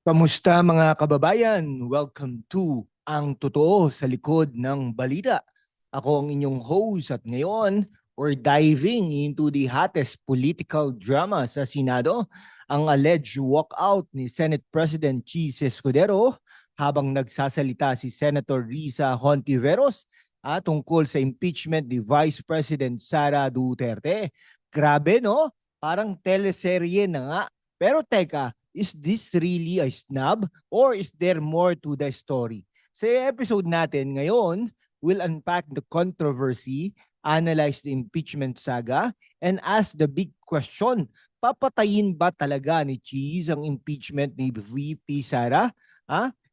Kamusta mga kababayan? Welcome to Ang Totoo sa Likod ng Balita. Ako ang inyong host at ngayon we're diving into the hottest political drama sa Senado, ang alleged walkout ni Senate President Cheese Escudero habang nagsasalita si Senator Risa Hontiveros tungkol sa impeachment ni Vice President Sara Duterte. Grabe no? Parang teleserye na nga. Pero teka, is this really a snub or is there more to the story? Sa episode natin ngayon, we'll unpack the controversy, analyze the impeachment saga, and ask the big question, papatayin ba talaga ni Cheese ang impeachment ni VP Sara?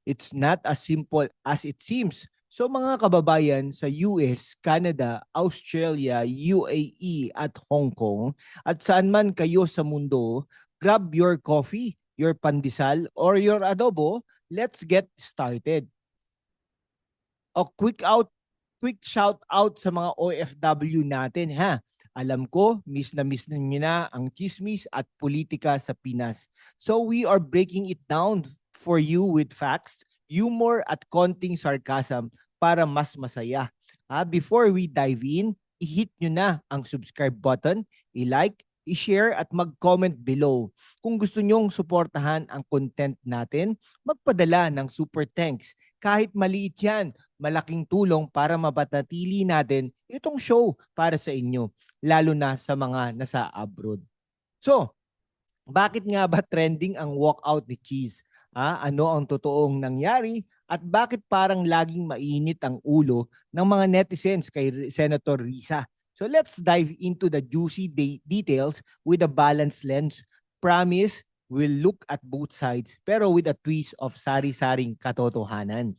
It's not as simple as it seems. So mga kababayan sa US, Canada, Australia, UAE at Hong Kong at saan man kayo sa mundo, grab your coffee, your pandesal, or your adobo. Let's get started. O quick shout out sa mga OFW natin ha. Alam ko, miss na niyo na ang chismis at politika sa Pinas. So we are breaking it down for you with facts, humor at konting sarcasm para mas masaya. Before we dive in, i-hit nyo na ang subscribe button, i-like, i-share at mag-comment below. Kung gusto nyong suportahan ang content natin, magpadala ng super thanks. Kahit maliit yan, malaking tulong para mapatatili natin itong show para sa inyo, lalo na sa mga nasa abroad. So, bakit nga ba trending ang walkout ni Cheese? Ano ang totoong nangyari at bakit parang laging mainit ang ulo ng mga netizens kay Senator Risa? So let's dive into the juicy details with a balanced lens. Promise, we'll look at both sides pero with a twist of sari-saring katotohanan.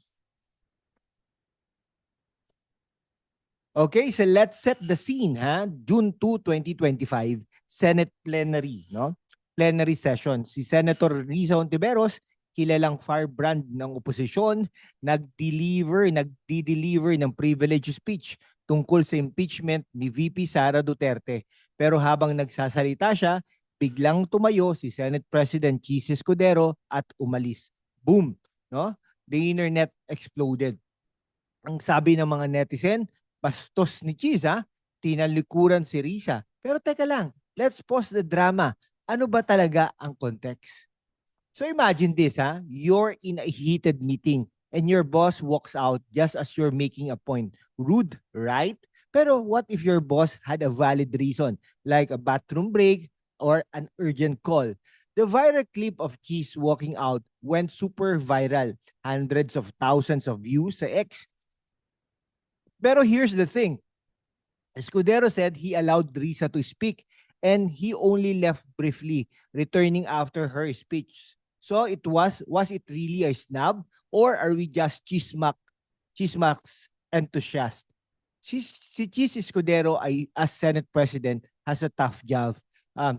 Okay, so let's set the scene. June 2, 2025, Senate plenary, no? Plenary session. Si Senator Risa Hontiveros, kilalang firebrand ng oposisyon, nagdi-deliver ng privilege speech tungkol sa impeachment ni VP Sara Duterte. Pero habang nagsasalita siya, biglang tumayo si Senate President Cheese Escudero at umalis. Boom! No? The internet exploded. Ang sabi ng mga netizen, bastos ni Cheese tinalikuran si Risa. Pero teka lang, let's pause the drama. Ano ba talaga ang context? So imagine this, you're in a heated meeting and your boss walks out just as you're making a point. Rude, right? Pero what if your boss had a valid reason, like a bathroom break or an urgent call? The viral clip of Cheese walking out went super viral. Hundreds of thousands of views sa X. Pero here's the thing. Escudero said he allowed Risa to speak and he only left briefly, returning after her speech. So was it really a snub or are we just chismax enthusiast? Si Cheese Escudero as Senate President has a tough job.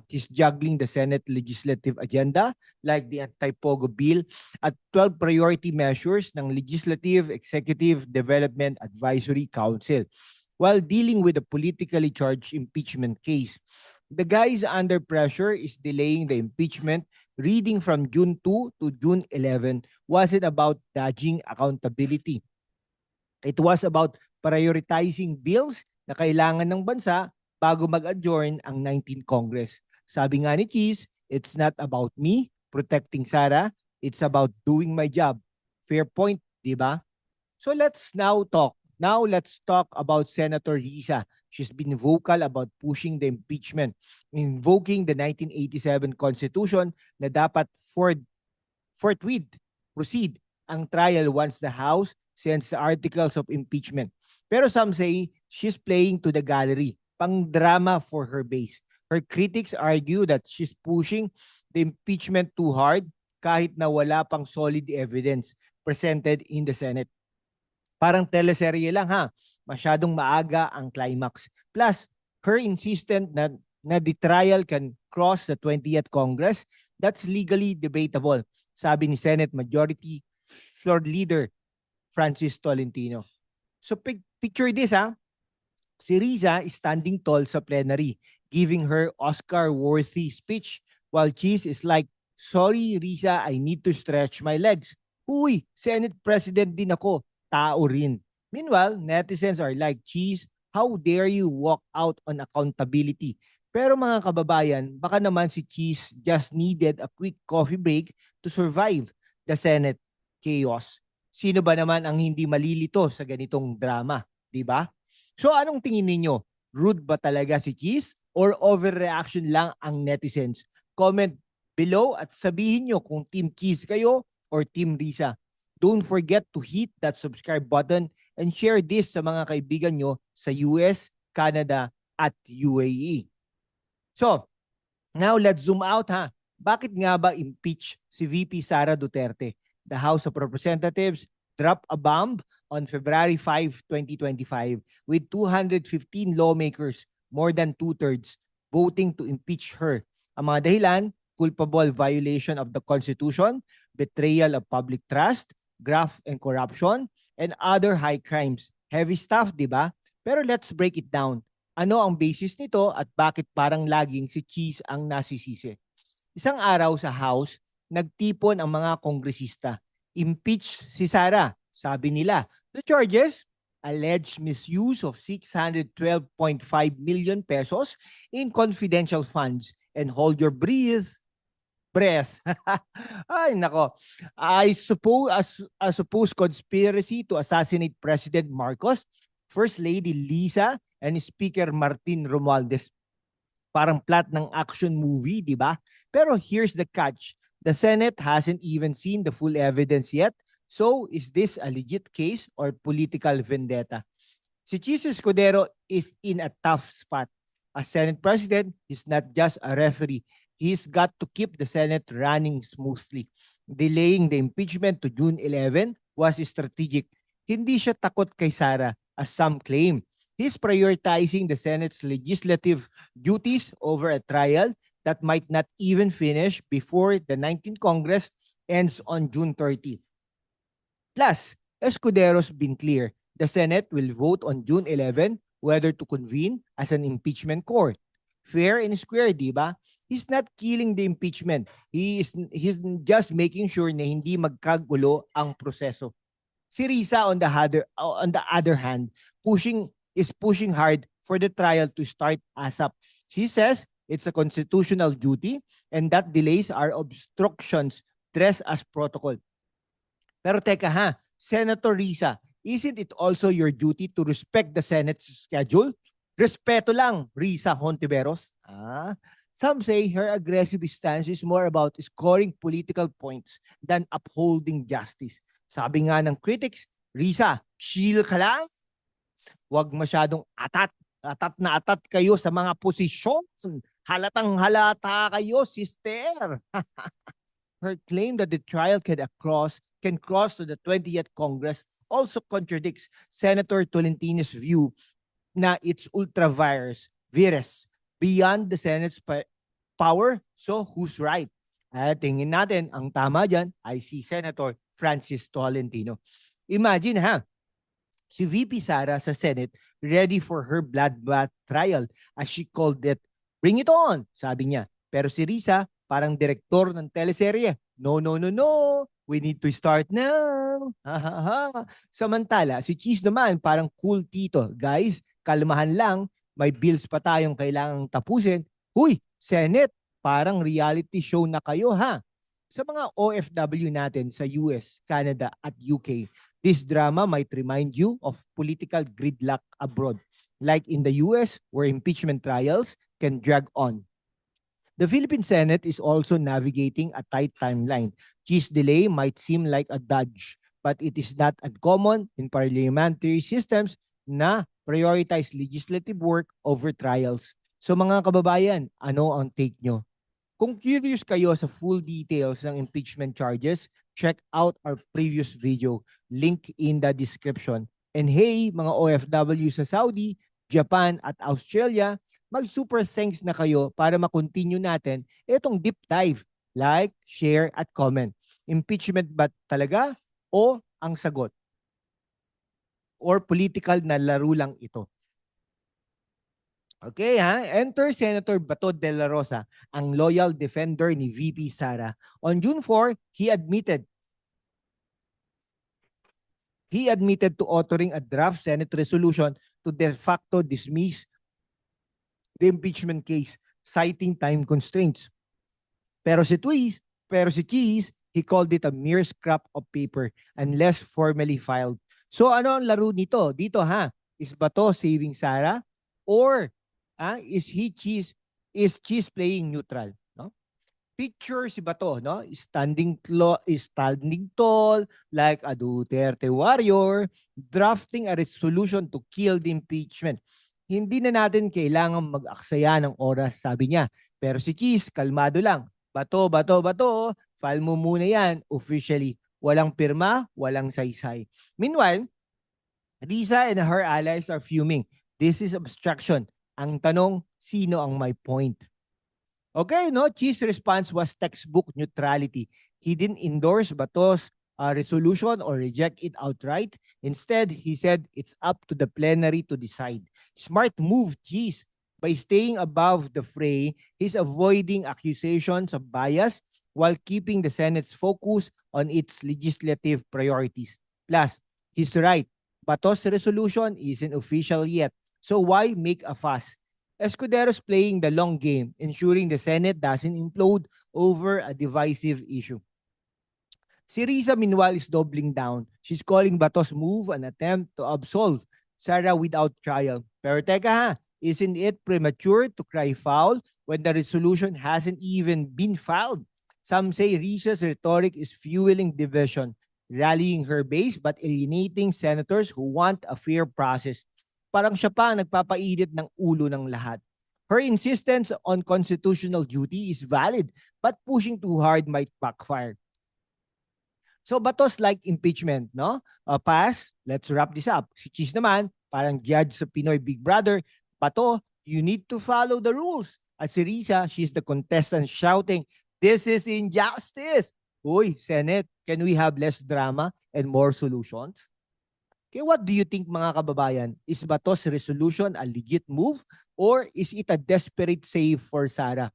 He's juggling the Senate legislative agenda like the anti-POGO bill at 12 priority measures ng Legislative Executive Development Advisory Council while dealing with a politically charged impeachment case. The guys under pressure is delaying the impeachment. Reading from June 2 to June 11 wasn't about dodging accountability. It was about prioritizing bills na kailangan ng bansa bago mag-adjourn ang 19th Congress. Sabi nga ni Cheese, it's not about me protecting Sara, it's about doing my job. Fair point, di ba? So let's now talk. Now let's talk about Senator Risa. She's been vocal about pushing the impeachment, invoking the 1987 Constitution na dapat forthwith proceed ang trial once the House sends the articles of impeachment. Pero some say she's playing to the gallery, pang drama for her base. Her critics argue that she's pushing the impeachment too hard kahit na wala pang solid evidence presented in the Senate. Parang teleserye lang masyadong maaga ang climax. Plus, her insistent na the trial can cross the 20th Congress, that's legally debatable, sabi ni Senate Majority Floor Leader Francis Tolentino. So picture this si Risa is standing tall sa plenary, giving her Oscar-worthy speech while Cheese is like Sorry, Risa, I need to stretch my legs. Uy, Senate President din ako. Tao rin. Meanwhile, netizens are like, cheese, how dare you walk out on accountability? Pero mga kababayan, baka naman si Cheese just needed a quick coffee break to survive the Senate chaos. Sino ba naman ang hindi malilito sa ganitong drama, di ba? So anong tingin ninyo? Rude ba talaga si Cheese or overreaction lang ang netizens? Comment below at sabihin nyo kung Team Cheese kayo or Team Risa. Don't forget to hit that subscribe button and share this sa mga kaibigan nyo sa US, Canada at UAE. So, now let's zoom out ha. Bakit nga ba impeach si VP Sara Duterte? The House of Representatives dropped a bomb on February 5, 2025 with 215 lawmakers, more than two-thirds, voting to impeach her. Ang mga dahilan, culpable violation of the Constitution, betrayal of public trust, graft and corruption, and other high crimes. Heavy stuff, di ba? Pero let's break it down. Ano ang basis nito at bakit parang laging si Cheese ang nasisisi? Isang araw sa House, nagtipon ang mga kongresista. Impeach si Sara. Sabi nila, the charges, alleged misuse of 612.5 million pesos in confidential funds. And hold your breath. Ay, nako. I suppose conspiracy to assassinate President Marcos, First Lady Lisa, and Speaker Martin Romualdez. Parang plot ng action movie, di ba? Pero here's the catch. The Senate hasn't even seen the full evidence yet. So, is this a legit case or political vendetta? Si Chis Escudero is in a tough spot. As Senate President, he's not just a referee. He's got to keep the Senate running smoothly. Delaying the impeachment to June 11 was strategic. Hindi siya takot kay Sara, as some claim. He's prioritizing the Senate's legislative duties over a trial that might not even finish before the 19th Congress ends on June 30. Plus, Escudero's been clear. The Senate will vote on June 11 whether to convene as an impeachment court. Fair and square, di ba? He's not killing the impeachment. He's just making sure na hindi magkagulo ang proseso. Si Risa on the other hand, is pushing hard for the trial to start ASAP. She says it's a constitutional duty and that delays are obstructions dressed as protocol. Pero teka ha, Senator Risa, isn't it also your duty to respect the Senate's schedule? Respeto lang, Risa Hontiveros. Some say her aggressive stance is more about scoring political points than upholding justice. Sabi nga ng critics, Risa, chill ka lang. Huwag masyadong atat. Atat na atat kayo sa mga posisyon. Halatang halata kayo, sister. Her claim that the trial can cross to the 20th Congress also contradicts Senator Tolentino's view na it's ultra virus beyond the Senate's power. So who's right? Tingin natin, ang tama dyan ay si Senator Francis Tolentino. Imagine ha, si VP Sara sa Senate ready for her bloodbath trial as she called it. Bring it on, sabi niya. Pero si Risa, parang direktor ng teleserye. No, no, no, no. We need to start now. Samantala, si Cheese naman parang cool tito. Guys, kalmahan lang. May bills pa tayong kailangang tapusin. Huy, Senate, parang reality show na kayo ha. Sa mga OFW natin sa US, Canada at UK, this drama might remind you of political gridlock abroad, like in the US where impeachment trials can drag on. The Philippine Senate is also navigating a tight timeline. Cheese delay might seem like a dodge, but it is not uncommon in parliamentary systems na prioritize legislative work over trials. So mga kababayan, ano ang take nyo? Kung curious kayo sa full details ng impeachment charges, check out our previous video, link in the description. And hey, mga OFW sa Saudi, Japan at Australia, mag-super thanks na kayo para makontinue natin itong deep dive. Like, share, at comment. Impeachment ba talaga o ang sagot? Or political na laro lang ito? Okay ha, enter Senator Bato de la Rosa, ang loyal defender ni VP Sara. On June 4, he admitted to authoring a draft Senate resolution to de facto dismiss the impeachment case, citing time constraints. Pero si Cheese, he called it a mere scrap of paper unless formally filed. So ano ang laro nito? Dito ha, is Bato saving Sara or is Cheese playing neutral, no? Picture si Bato, no? Standing tall like a Duterte warrior, drafting a resolution to kill the impeachment. Hindi na natin kailangan mag-aksaya ng oras, sabi niya. Pero si Cheese, kalmado lang. Bato, file mo muna yan officially. Walang pirma, walang saysay. Meanwhile, Risa and her allies are fuming. This is obstruction. Ang tanong, sino ang may point? Okay, no? Cheese response was textbook neutrality. He didn't endorse Bato's resolution or reject it outright. Instead, he said it's up to the plenary to decide. Smart move, Cheese. By staying above the fray, he's avoiding accusations of bias while keeping the Senate's focus on its legislative priorities. Plus, he's right. Bato's resolution isn't official yet. So why make a fuss? Escudero's playing the long game, ensuring the Senate doesn't implode over a divisive issue. Si Risa meanwhile is doubling down. She's calling Bato's move an attempt to absolve Sara without trial. Pero teka ha, isn't it premature to cry foul when the resolution hasn't even been filed? Some say Risa's rhetoric is fueling division, rallying her base but alienating senators who want a fair process. Parang siya pa ang nagpapainit ng ulo ng lahat. Her insistence on constitutional duty is valid, but pushing too hard might backfire. So Batos like impeachment, no? Pass, let's wrap this up. Si Cheese naman, parang judge sa Pinoy Big Brother. Bato, you need to follow the rules. At si Risa, she's the contestant shouting, this is injustice. Uy, Senate, can we have less drama and more solutions? Okay, what do you think mga kababayan? Is Batos resolution a legit move or is it a desperate save for Sara?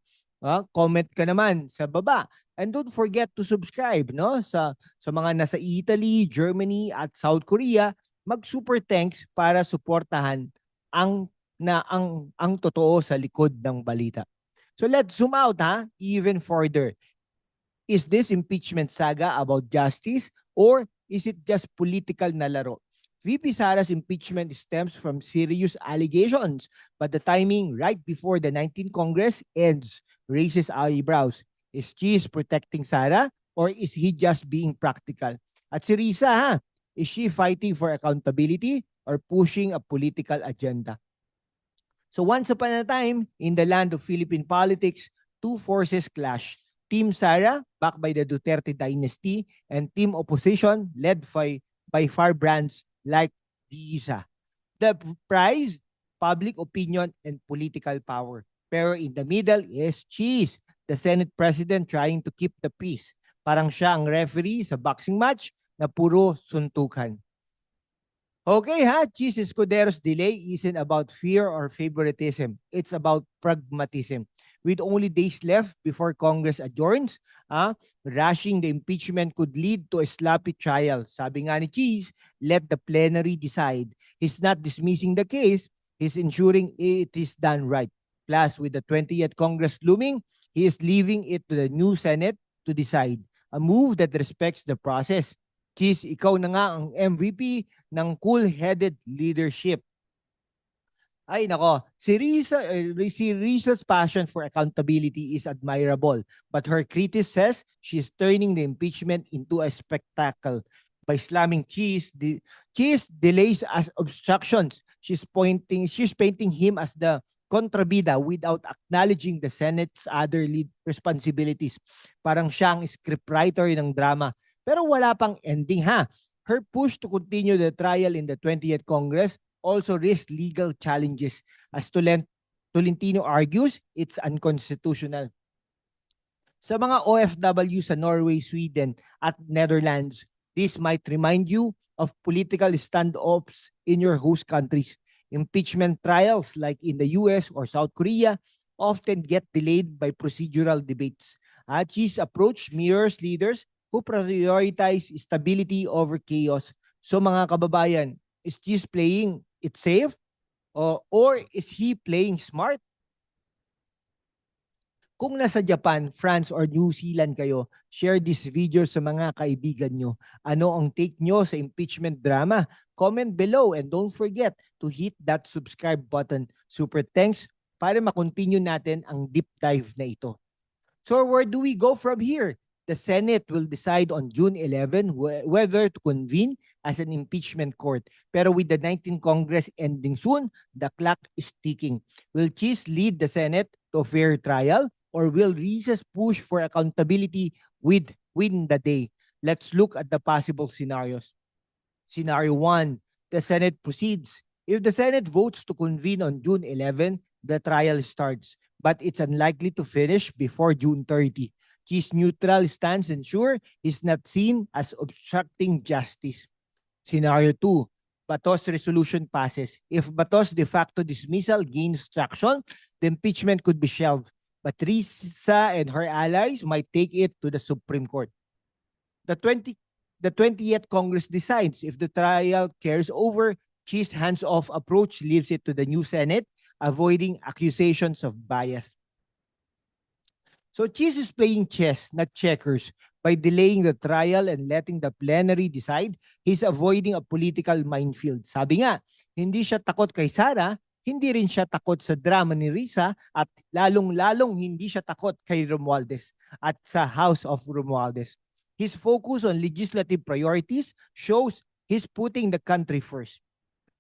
Comment ka naman sa baba. And don't forget to subscribe, no? Sa mga nasa Italy, Germany at South Korea, mag-super thanks para suportahan ang totoo sa likod ng balita. So let's zoom out even further. Is this impeachment saga about justice or is it just political na laro? VP Sara's impeachment stems from serious allegations, but the timing right before the 19th Congress ends raises eyebrows. Is Cheese protecting Sara or is he just being practical? At si Risa, is she fighting for accountability or pushing a political agenda? So once upon a time, in the land of Philippine politics, two forces clash. Team Sara, backed by the Duterte dynasty, and Team Opposition, led by firebrands like Risa. The prize, public opinion and political power. Pero in the middle is Cheese, the Senate President trying to keep the peace. Parang siya ang referee sa boxing match na puro suntukan. Okay Cheese Escudero's delay isn't about fear or favoritism. It's about pragmatism. With only days left before Congress adjourns, rushing the impeachment could lead to a sloppy trial. Sabi nga ni Cheese, let the plenary decide. He's not dismissing the case, he's ensuring it is done right. Plus, with the 20th Congress looming, he is leaving it to the new Senate to decide. A move that respects the process. Cheese, ikaw na nga ang MVP ng cool-headed leadership. Ay nako, si Risa's passion for accountability is admirable, but her critic says she's turning the impeachment into a spectacle by slamming Cheese delays as obstructions. She's painting him as the kontrabida without acknowledging the Senate's other lead responsibilities. Parang siyang scriptwriter ng drama. Pero wala pang ending Her push to continue the trial in the 20th Congress also risks legal challenges. As Tolentino argues, it's unconstitutional. Sa mga OFW sa Norway, Sweden at Netherlands, this might remind you of political standoffs in your host countries. Impeachment trials like in the US or South Korea often get delayed by procedural debates. Xi's approach mirrors leaders who prioritize stability over chaos. So mga kababayan, is Xi playing it safe or is he playing smart? Kung nasa Japan, France, or New Zealand kayo, share this video sa mga kaibigan nyo. Ano ang take nyo sa impeachment drama? Comment below and don't forget to hit that subscribe button. Super thanks para makontinue natin ang deep dive na ito. So where do we go from here? The Senate will decide on June 11 whether to convene as an impeachment court. Pero with the 19th Congress ending soon, the clock is ticking. Will Xi lead the Senate to a fair trial? Or will Risa push for accountability within the day? Let's look at the possible scenarios. Scenario 1, the Senate proceeds. If the Senate votes to convene on June 11, the trial starts, but it's unlikely to finish before June 30. Xi's neutral stance ensure is not seen as obstructing justice. Scenario 2, Bato's resolution passes. If Bato's de facto dismissal gains traction, the impeachment could be shelved. But Risa and her allies might take it to the Supreme Court. The 20th Congress decides if the trial carries over. Xi's hands-off approach leaves it to the new Senate, avoiding accusations of bias. So Xi is playing chess, not checkers. By delaying the trial and letting the plenary decide, he's avoiding a political minefield. Sabi nga, hindi siya takot kay Sara, hindi rin siya takot sa drama ni Risa, at lalong-lalong hindi siya takot kay Romualdez at sa House of Romualdez. His focus on legislative priorities shows he's putting the country first.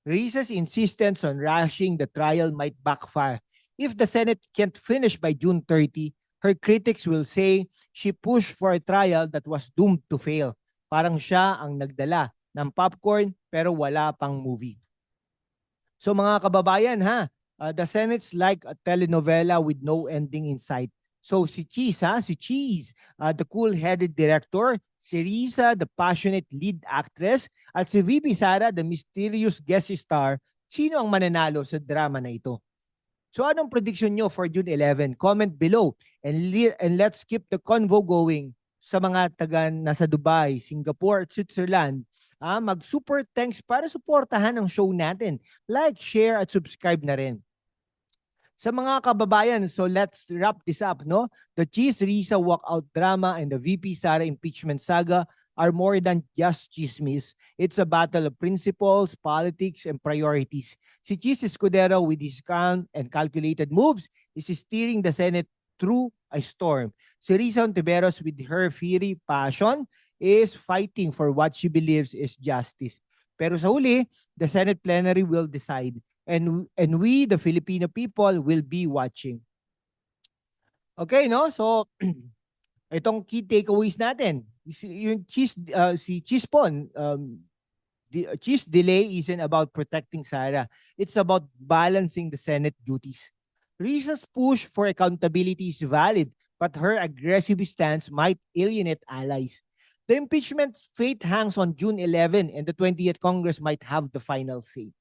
Risa's insistence on rushing the trial might backfire. If the Senate can't finish by June 30, her critics will say she pushed for a trial that was doomed to fail. Parang siya ang nagdala ng popcorn pero wala pang movie. So mga kababayan the Senate's like a telenovela with no ending in sight. So si Cheese, the cool-headed director, si Risa, the passionate lead actress, at si VP Sara, the mysterious guest star, sino ang mananalo sa drama na ito? So anong prediction nyo for June 11? Comment below and let's keep the convo going sa mga taga nasa Dubai, Singapore, at Switzerland. Mag-super thanks para suportahan ang show natin. Like, share, at subscribe na rin. Sa mga kababayan, so let's wrap this up, no? The Xi-Risa walkout drama and the VP Sara impeachment saga are more than just chismis. It's a battle of principles, politics, and priorities. Si Xi Escudero, with his calm and calculated moves, is steering the Senate through a storm. Si Risa Hontiveros, with her fiery passion, is fighting for what she believes is justice. Pero sa huli, the Senate plenary will decide. And we, the Filipino people, will be watching. Okay, no? So, itong key takeaways natin. Si Chispon, Xi's delay isn't about protecting Sara. It's about balancing the Senate duties. Risa's push for accountability is valid, but her aggressive stance might alienate allies. The impeachment fate hangs on June 11 and the 20th Congress might have the final say.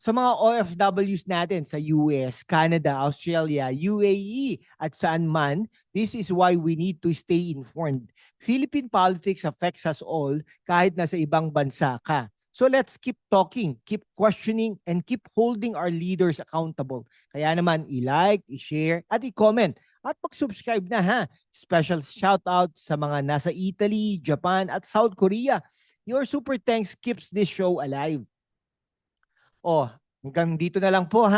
Sa mga OFWs natin sa US, Canada, Australia, UAE at saan man, this is why we need to stay informed. Philippine politics affects us all kahit nasa ibang bansa ka. So let's keep talking, keep questioning, and keep holding our leaders accountable. Kaya naman, i-like, i-share, at i-comment. At mag-subscribe na Special shoutout sa mga nasa Italy, Japan, at South Korea. Your super thanks keeps this show alive. Hanggang dito na lang po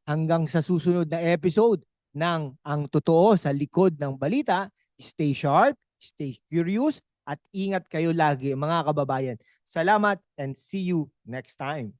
Hanggang sa susunod na episode ng Ang Totoo sa Likod ng Balita. Stay sharp, stay curious, at ingat kayo lagi mga kababayan. Salamat and see you next time.